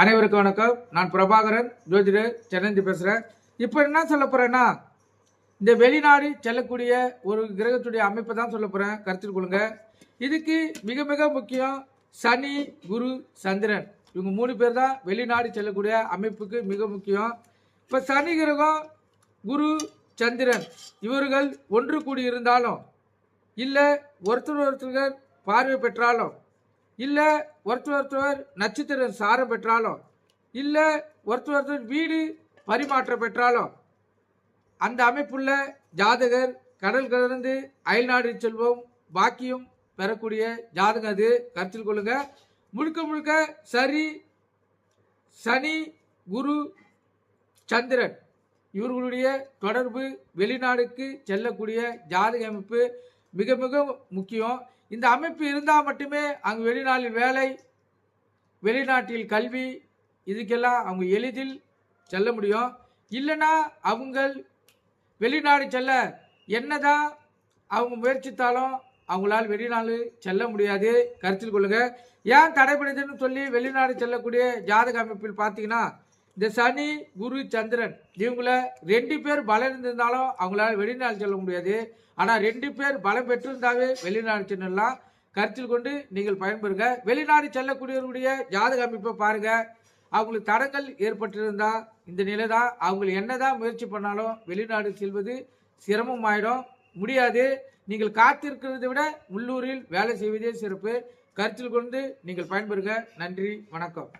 அனைவருக்கும் வணக்கம். நான் பிரபாகரன், ஜோதிடர், சென்னை பேசுகிறேன். இப்போ என்ன சொல்ல போகிறேன்னா, இந்த வெளிநாடு செல்லக்கூடிய ஒரு கிரகத்துடைய அமைப்பை தான் சொல்ல போகிறேன். கருத்தில் கொள்ளுங்க. இதுக்கு மிக மிக முக்கியம் சனி, குரு, சந்திரன். இவங்க 3 பேர் தான் வெளிநாடு செல்லக்கூடிய அமைப்புக்கு மிக முக்கியம். இப்போ சனி கிரகம், குரு, சந்திரன் இவர்கள் ஒன்று கூடி இருந்தாலும், இல்லை ஒருத்தர் பார்வை பெற்றாலும், இல்லை ஒருத்தர் நட்சத்திரம் சாரம் பெற்றாலும், இல்லை ஒருத்தர் வீடு பரிமாற்றம் பெற்றாலும், அந்த அமைப்புள்ள ஜாதகர் கடல் கடந்து அயல்நாடு செல்வம் பாக்கியம் பெறக்கூடிய ஜாதகம் அது. கருத்தில் கொள்ளுங்க. முழுக்க முழுக்க சனி, குரு, சந்திரன் இவர்களுடைய தொடர்பு வெளிநாடுக்கு செல்லக்கூடிய ஜாதக அமைப்பு மிக மிக முக்கியம். இந்த அமைப்பு இருந்தால் மட்டுமே அங்கு வெளிநாட்டில் வேலை, வெளிநாட்டில் கல்வி, இதுக்கெல்லாம் அவங்க எளிதில் செல்ல முடியும். இல்லைன்னா அவங்க வெளிநாடு செல்ல என்னதான் அவங்க முயற்சித்தாலும் அவங்களால் வெளிநாடு செல்ல முடியாது. கருத்தில் கொள்ளுங்க. ஏன் தடைபடுதுன்னு சொல்லி வெளிநாடு செல்லக்கூடிய ஜாதக அமைப்பில் பார்த்தீங்கன்னா, இந்த சனி, குரு, சந்திரன் இவங்கள 2 பேர் பலம் இருந்திருந்தாலும் அவங்களால வெளிநாடு செல்ல முடியாது. ஆனால் 2 பேர் பலம் பெற்றிருந்தாவே வெளிநாடு செல்லலாம். கருத்தில் கொண்டு நீங்கள் பயன்பெறுங்க. வெளிநாடு செல்லக்கூடியவருடைய ஜாதக அமைப்பை பாருங்க. அவங்களுக்கு தடங்கள் ஏற்பட்டிருந்தா இந்த நிலை தான். அவங்க என்னதான் முயற்சி பண்ணாலும் வெளிநாடு செல்வது சிரமமாயிடும், முடியாது. நீங்கள் காத்திருக்கிறதை விட உள்ளூரில் வேலை செய்வதே சிறப்பு. கருத்தில் கொண்டு நீங்கள் பயன்பெறுங்க. நன்றி, வணக்கம்.